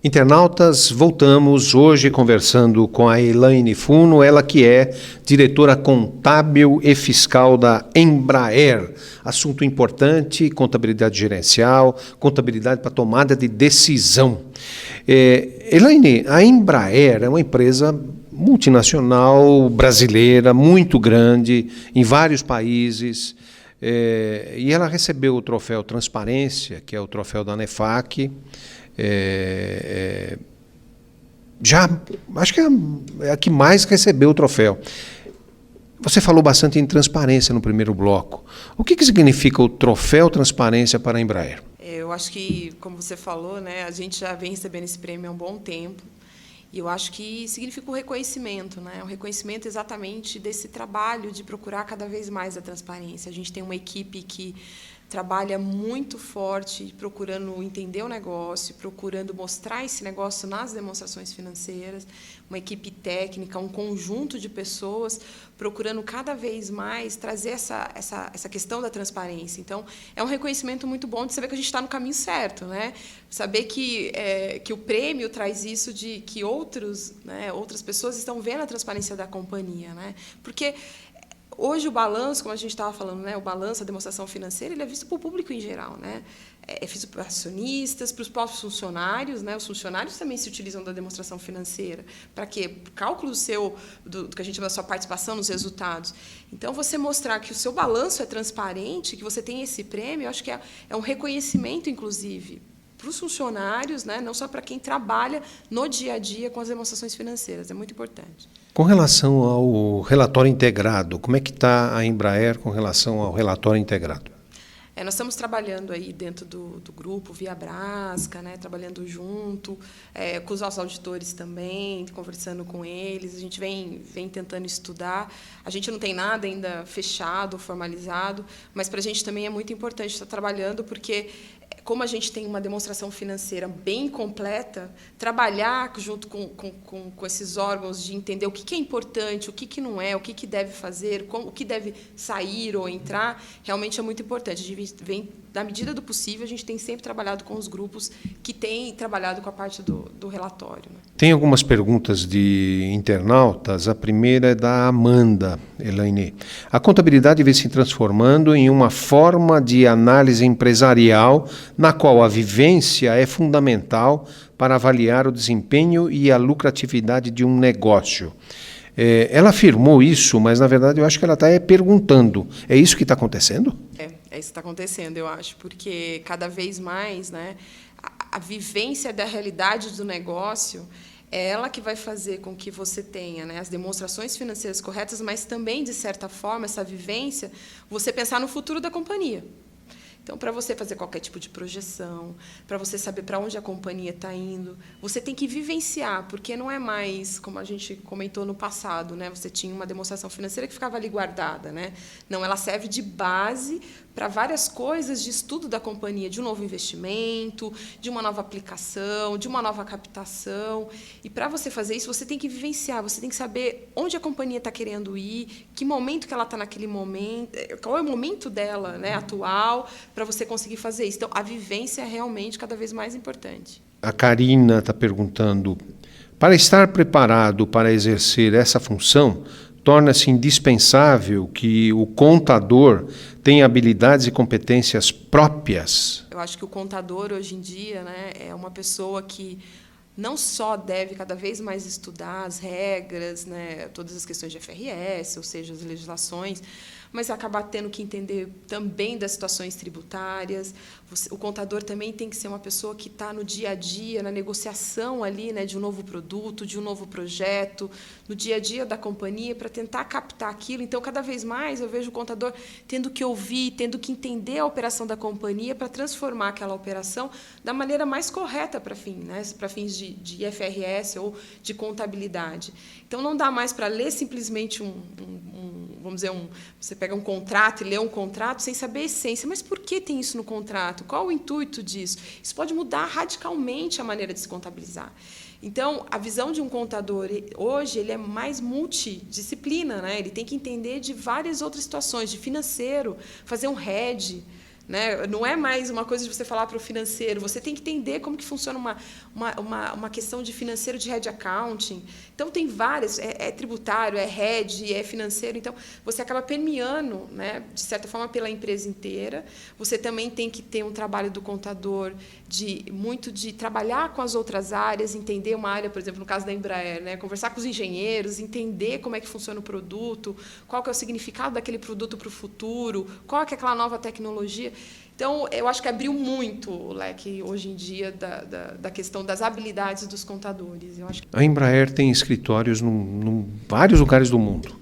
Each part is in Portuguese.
Internautas, voltamos hoje conversando com a Elaine Funo, ela que é diretora contábil e fiscal da Embraer. Assunto importante, contabilidade gerencial, contabilidade para tomada de decisão. Elaine, a Embraer é uma empresa multinacional brasileira, muito grande, em vários países, e ela recebeu o troféu Transparência, que é o troféu da ANEFAC. Acho que é a que mais recebeu o troféu. Você falou bastante em transparência no primeiro bloco. O que significa o troféu Transparência para a Embraer? Eu acho que, como você falou, né, a gente já vem recebendo esse prêmio há um bom tempo. E eu acho que significa o reconhecimento, né? O reconhecimento exatamente desse trabalho de procurar cada vez mais a transparência. A gente tem uma equipe que trabalha muito forte, procurando entender o negócio, procurando mostrar esse negócio nas demonstrações financeiras, uma equipe técnica, um conjunto de pessoas procurando cada vez mais trazer essa questão da transparência. Então, é um reconhecimento muito bom de saber que a gente está no caminho certo, né? Saber que o prêmio traz isso de que outras pessoas estão vendo a transparência da companhia, né? Porque hoje o balanço, como a gente estava falando, né, o balanço, a demonstração financeira, ele é visto para o público em geral, né? É visto para acionistas, para os próprios funcionários, né? Os funcionários também se utilizam da demonstração financeira. Para quê? Cálculo do que a gente chama da sua participação nos resultados. Então, você mostrar que o seu balanço é transparente, que você tem esse prêmio, eu acho que é um reconhecimento, inclusive, para os funcionários, né? Não só para quem trabalha no dia a dia com as demonstrações financeiras. É muito importante. Com relação ao relatório integrado, como é que está a Embraer com relação ao relatório integrado? Nós estamos trabalhando aí dentro do grupo Via Brasca, né, trabalhando junto, com os nossos auditores também, conversando com eles. A gente vem tentando estudar. A gente não tem nada ainda fechado, formalizado, mas para a gente também é muito importante estar trabalhando, porque como a gente tem uma demonstração financeira bem completa, trabalhar junto com esses órgãos de entender o que é importante, o que não é, o que deve fazer, o que deve sair ou entrar, realmente é muito importante. A gente vem, na medida do possível, a gente tem sempre trabalhado com os grupos que têm trabalhado com a parte do relatório, né? Tem algumas perguntas de internautas. A primeira é da Amanda, Elaine. A contabilidade vem se transformando em uma forma de análise empresarial na qual a vivência é fundamental para avaliar o desempenho e a lucratividade de um negócio. Ela afirmou isso, mas, na verdade, eu acho que ela está perguntando. É isso que está acontecendo? É isso que está acontecendo, eu acho, porque cada vez mais, né, a vivência da realidade do negócio é ela que vai fazer com que você tenha, né, as demonstrações financeiras corretas, mas também, de certa forma, essa vivência, você pensar no futuro da companhia. Então, para você fazer qualquer tipo de projeção, para você saber para onde a companhia está indo, você tem que vivenciar, porque não é mais, como a gente comentou no passado, né? Você tinha uma demonstração financeira que ficava ali guardada, né? Não, ela serve de base para várias coisas de estudo da companhia, de um novo investimento, de uma nova aplicação, de uma nova captação. E para você fazer isso, você tem que vivenciar, você tem que saber onde a companhia está querendo ir, que momento que ela está naquele momento, qual é o momento dela, né, atual, para você conseguir fazer isso. Então, a vivência é realmente cada vez mais importante. A Karina está perguntando, para estar preparado para exercer essa função, torna-se indispensável que o contador tenha habilidades e competências próprias? Eu acho que o contador, hoje em dia, né, é uma pessoa que não só deve cada vez mais estudar as regras, né, todas as questões de FRS, ou seja, as legislações, mas acabar tendo que entender também das situações tributárias. O contador também tem que ser uma pessoa que está no dia a dia, na negociação ali, né, de um novo produto, de um novo projeto, no dia a dia da companhia, para tentar captar aquilo. Então, cada vez mais, eu vejo o contador tendo que ouvir, tendo que entender a operação da companhia para transformar aquela operação da maneira mais correta para fins de IFRS ou de contabilidade. Então, não dá mais para ler simplesmente vamos dizer, você pega um contrato e lê um contrato sem saber a essência. Mas por que tem isso no contrato? Qual o intuito disso? Isso pode mudar radicalmente a maneira de se contabilizar. Então, a visão de um contador hoje ele é mais multidisciplina, né? Ele tem que entender de várias outras situações, de financeiro, fazer um hedge, né? Não é mais uma coisa de você falar para o financeiro, você tem que entender como que funciona uma questão de financeiro, de head accounting. Então, tem várias, é tributário, é head, é financeiro, então você acaba permeando, né, de certa forma, pela empresa inteira. Você também tem que ter um trabalho do contador muito de trabalhar com as outras áreas, entender uma área, por exemplo, no caso da Embraer, né, conversar com os engenheiros, entender como é que funciona o produto, qual que é o significado daquele produto para o futuro, qual que é aquela nova tecnologia. Então, eu acho que abriu muito o leque, hoje em dia, da questão das habilidades dos contadores. Eu acho que... A Embraer tem escritórios em vários lugares do mundo.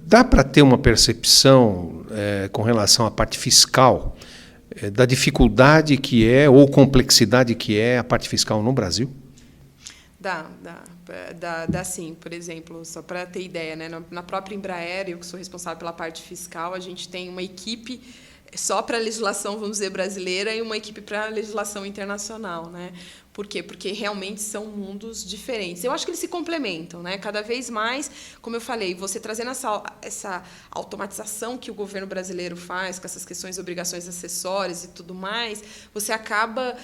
Dá para ter uma percepção com relação à parte fiscal da dificuldade que é ou complexidade que é a parte fiscal no Brasil? Dá sim. Por exemplo, só para ter ideia, né? Na própria Embraer, eu que sou responsável pela parte fiscal, a gente tem uma equipe só para a legislação, vamos dizer, brasileira e uma equipe para a legislação internacional, né? Por quê? Porque realmente são mundos diferentes. Eu acho que eles se complementam, né? Cada vez mais, como eu falei, você trazendo essa automatização que o governo brasileiro faz, com essas questões de obrigações acessórias e tudo mais, você acaba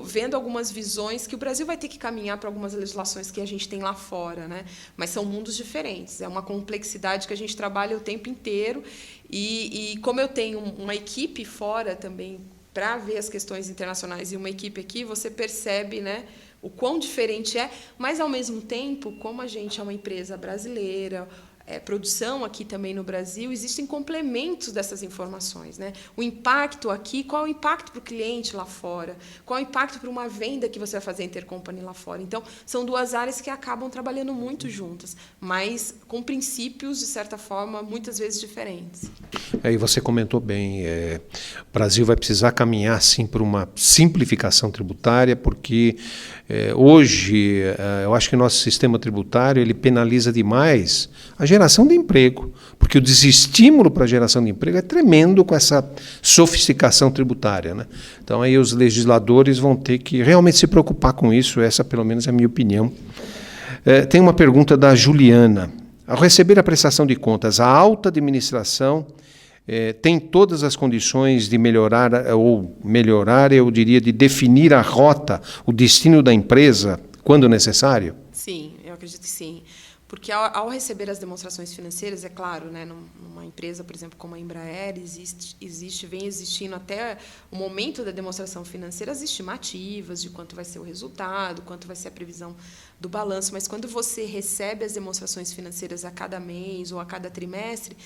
vendo algumas visões que o Brasil vai ter que caminhar para algumas legislações que a gente tem lá fora, né? Mas são mundos diferentes. É uma complexidade que a gente trabalha o tempo inteiro. E como eu tenho uma equipe fora também para ver as questões internacionais e uma equipe aqui, você percebe, né, o quão diferente é, mas, ao mesmo tempo, como a gente é uma empresa brasileira, produção aqui também no Brasil, existem complementos dessas informações, né? O impacto aqui, qual é o impacto para o cliente lá fora? Qual é o impacto para uma venda que você vai fazer intercompany lá fora? Então, são duas áreas que acabam trabalhando muito juntas, mas com princípios, de certa forma, muitas vezes diferentes. E você comentou bem, o Brasil vai precisar caminhar, sim, por uma simplificação tributária, porque hoje, eu acho que o nosso sistema tributário ele penaliza demais a geração de emprego, porque o desestímulo para a geração de emprego é tremendo com essa sofisticação tributária, né? Então, aí os legisladores vão ter que realmente se preocupar com isso, essa, pelo menos, é a minha opinião. Tem uma pergunta da Juliana. Ao receber a prestação de contas, a alta administração tem todas as condições de melhorar, eu diria, de definir a rota, o destino da empresa, quando necessário? Sim, eu acredito que sim. Porque ao receber as demonstrações financeiras, é claro, né, numa empresa, por exemplo, como a Embraer, vem existindo até o momento da demonstração financeira as estimativas de quanto vai ser o resultado, quanto vai ser a previsão do balanço, mas quando você recebe as demonstrações financeiras a cada mês ou a cada trimestre,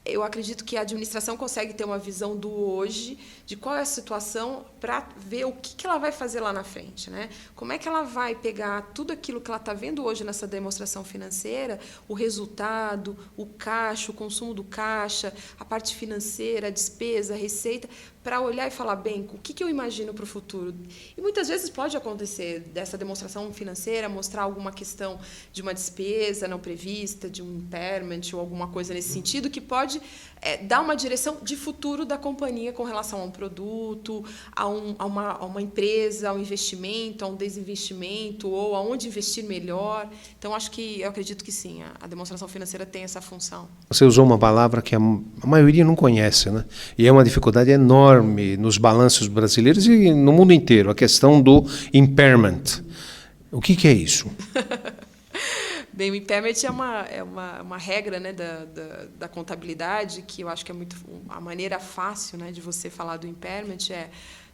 eu acredito que a administração consegue ter uma visão do hoje, de qual é a situação, para ver o que ela vai fazer lá na frente, né? Como é que ela vai pegar tudo aquilo que ela está vendo hoje nessa demonstração financeira, o resultado, o caixa, o consumo do caixa, a parte financeira, a despesa, a receita, para olhar e falar, bem, o que eu imagino para o futuro? E muitas vezes pode acontecer dessa demonstração financeira mostrar alguma questão de uma despesa não prevista, de um impairment ou alguma coisa nesse sentido, que pode dar uma direção de futuro da companhia com relação a um produto, a uma empresa, a um investimento, a um desinvestimento, ou aonde investir melhor. Então, eu acredito que sim, a demonstração financeira tem essa função. Você usou uma palavra que a maioria não conhece, né? E é uma dificuldade enorme nos balanços brasileiros e no mundo inteiro, a questão do impairment. O que é isso? Bem, o impairment é uma regra, né, da contabilidade, que eu acho que é muito a maneira fácil, né, de você falar do impairment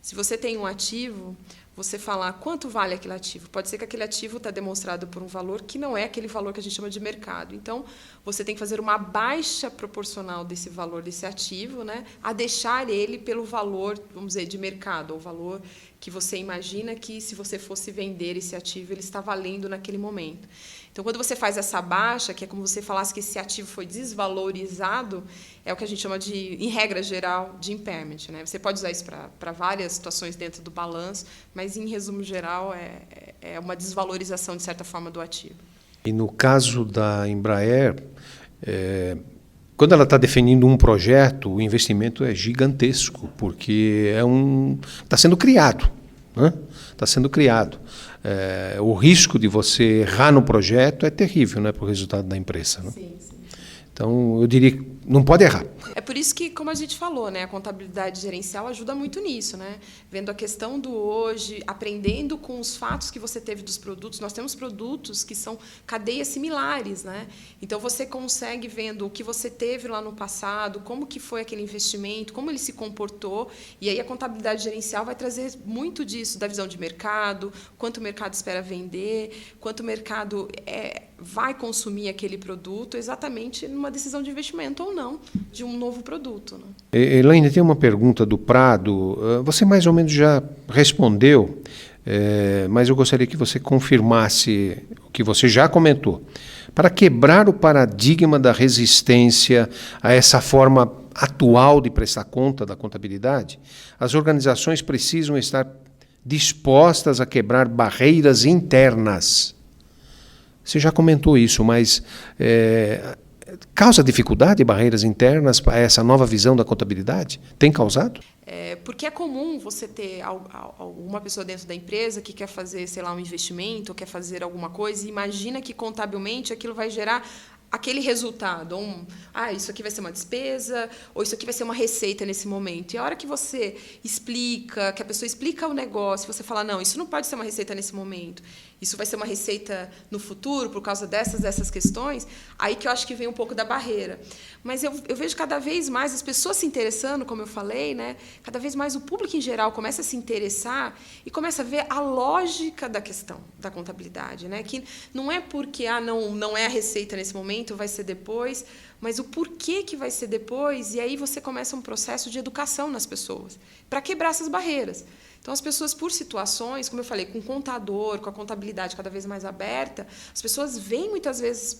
se você tem um ativo, você falar quanto vale aquele ativo. Pode ser que aquele ativo está demonstrado por um valor que não é aquele valor que a gente chama de mercado. Então, você tem que fazer uma baixa proporcional desse valor desse ativo, né, a deixar ele pelo valor, vamos dizer, de mercado, ou valor que você imagina que, se você fosse vender esse ativo, ele está valendo naquele momento. Então, quando você faz essa baixa, que é como se você falasse que esse ativo foi desvalorizado, é o que a gente chama de, em regra geral, de impairment, né? Você pode usar isso para várias situações dentro do balanço, mas, em resumo geral, é uma desvalorização, de certa forma, do ativo. E no caso da Embraer, quando ela está definindo um projeto, o investimento é gigantesco, porque está sendo criado, né? Está sendo criado. O risco de você errar no projeto é terrível, né, para o resultado da empresa, né? Sim, sim. Então, eu diria que não pode errar. É por isso que, como a gente falou, né, a contabilidade gerencial ajuda muito nisso, né? Vendo a questão do hoje, aprendendo com os fatos que você teve dos produtos. Nós temos produtos que são cadeias similares, né? Então você consegue vendo o que você teve lá no passado, como que foi aquele investimento, como ele se comportou, e aí a contabilidade gerencial vai trazer muito disso, da visão de mercado, quanto o mercado espera vender, quanto o mercado vai consumir aquele produto, exatamente numa decisão de investimento ou não de um novo produto. Né? Elaine, tem uma pergunta do Prado. Você mais ou menos já respondeu, mas eu gostaria que você confirmasse o que você já comentou. Para quebrar o paradigma da resistência a essa forma atual de prestar conta da contabilidade, as organizações precisam estar dispostas a quebrar barreiras internas. Você já comentou isso, mas causa dificuldade barreiras internas para essa nova visão da contabilidade? Tem causado? Porque é comum você ter alguma pessoa dentro da empresa que quer fazer, sei lá, um investimento, ou quer fazer alguma coisa, e imagina que contabilmente aquilo vai gerar aquele resultado, isso aqui vai ser uma despesa, ou isso aqui vai ser uma receita nesse momento. E a hora que você explica, que a pessoa explica o negócio, você fala, não, isso não pode ser uma receita nesse momento, isso vai ser uma receita no futuro, por causa dessas questões, aí que eu acho que vem um pouco da barreira. Mas eu vejo cada vez mais as pessoas se interessando, como eu falei, né? Cada vez mais o público em geral começa a se interessar e começa a ver a lógica da questão da contabilidade, né? Que não é porque não é a receita nesse momento, vai ser depois, mas o porquê que vai ser depois, e aí você começa um processo de educação nas pessoas, para quebrar essas barreiras. Então, as pessoas, por situações, como eu falei, com o contador, com a contabilidade cada vez mais aberta, as pessoas vêm muitas vezes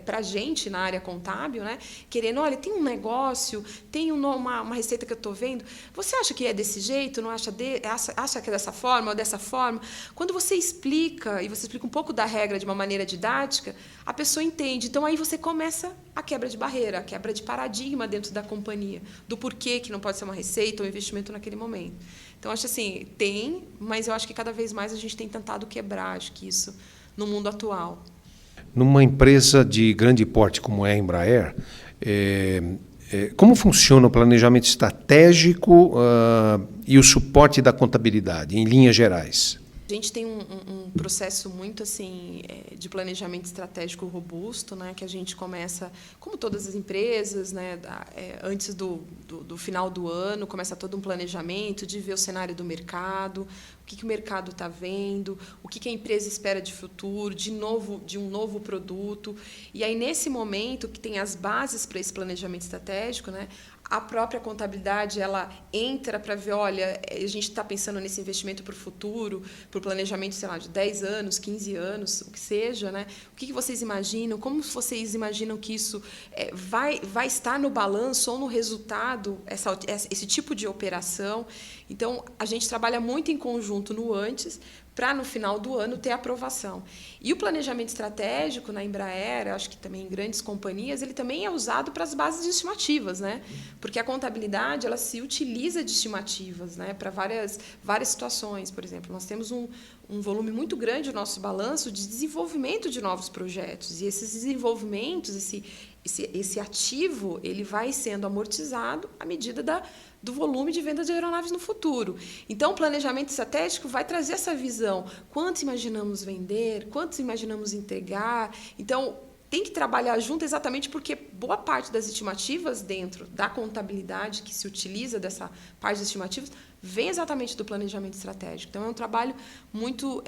para a gente na área contábil, né, querendo, olha, tem um negócio, tem uma receita que eu estou vendo, você acha que é desse jeito, não acha que é dessa forma ou dessa forma? Quando você explica, e você explica um pouco da regra de uma maneira didática, a pessoa entende. Então, aí você começa a quebra de barreira, a quebra de paradigma dentro da companhia, do porquê que não pode ser uma receita ou um investimento naquele momento. Então, acho assim, mas eu acho que cada vez mais a gente tem tentado quebrar, acho que isso, no mundo atual. Numa empresa de grande porte como é a Embraer, como funciona o planejamento estratégico e o suporte da contabilidade, em linhas gerais? A gente tem um processo muito assim de planejamento estratégico robusto, né, que a gente começa, como todas as empresas, né, antes do final do ano, começa todo um planejamento de ver o cenário do mercado, o que o mercado está vendo, o que a empresa espera de futuro, de um novo produto. E aí, nesse momento, que tem as bases para esse planejamento estratégico, né, a própria contabilidade ela entra para ver, olha, a gente está pensando nesse investimento para o futuro, para o planejamento, sei lá, de 10 anos, 15 anos, o que seja, né? O que vocês imaginam? Como vocês imaginam que isso vai estar no balanço ou no resultado, esse tipo de operação? Então, a gente trabalha muito em conjunto no antes, para, no final do ano, ter aprovação. E o planejamento estratégico na Embraer, acho que também em grandes companhias, ele também é usado para as bases de estimativas, né? Porque a contabilidade ela se utiliza de estimativas, né? Para várias situações. Por exemplo, nós temos um volume muito grande no nosso balanço de desenvolvimento de novos projetos. E esses desenvolvimentos, esse ativo, ele vai sendo amortizado à medida do volume de venda de aeronaves no futuro. Então, o planejamento estratégico vai trazer essa visão. Quantos imaginamos vender? Quantos imaginamos entregar? Então, tem que trabalhar junto exatamente porque boa parte das estimativas dentro da contabilidade que se utiliza dessa parte das estimativas vem exatamente do planejamento estratégico. Então, é um trabalho muito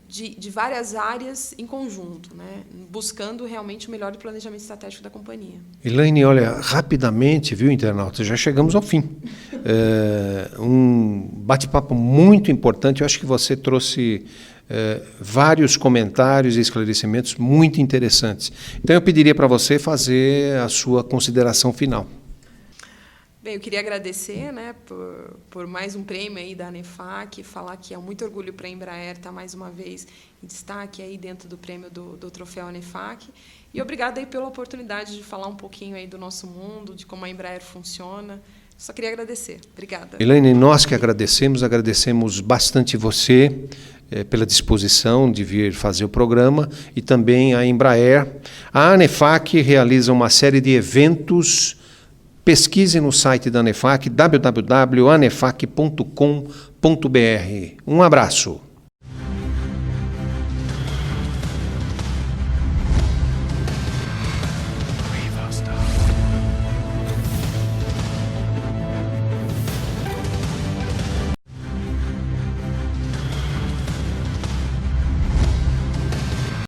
de várias áreas em conjunto, né? Buscando realmente o melhor do planejamento estratégico da companhia. Elaine, olha, rapidamente, viu, internauta, já chegamos ao fim. Um bate-papo muito importante, eu acho que você trouxe vários comentários e esclarecimentos muito interessantes. Então, eu pediria para você fazer a sua consideração final. Bem, eu queria agradecer, né, por mais um prêmio aí da ANEFAC, falar que é muito orgulho para a Embraer estar mais uma vez em destaque aí dentro do prêmio do troféu ANEFAC. E obrigada aí pela oportunidade de falar um pouquinho aí do nosso mundo, de como a Embraer funciona. Só queria agradecer. Obrigada. Elaine, nós que agradecemos bastante você pela disposição de vir fazer o programa e também a Embraer. A ANEFAC realiza uma série de eventos pesquise no site da ANEFAC, www.anefac.com.br. Um abraço.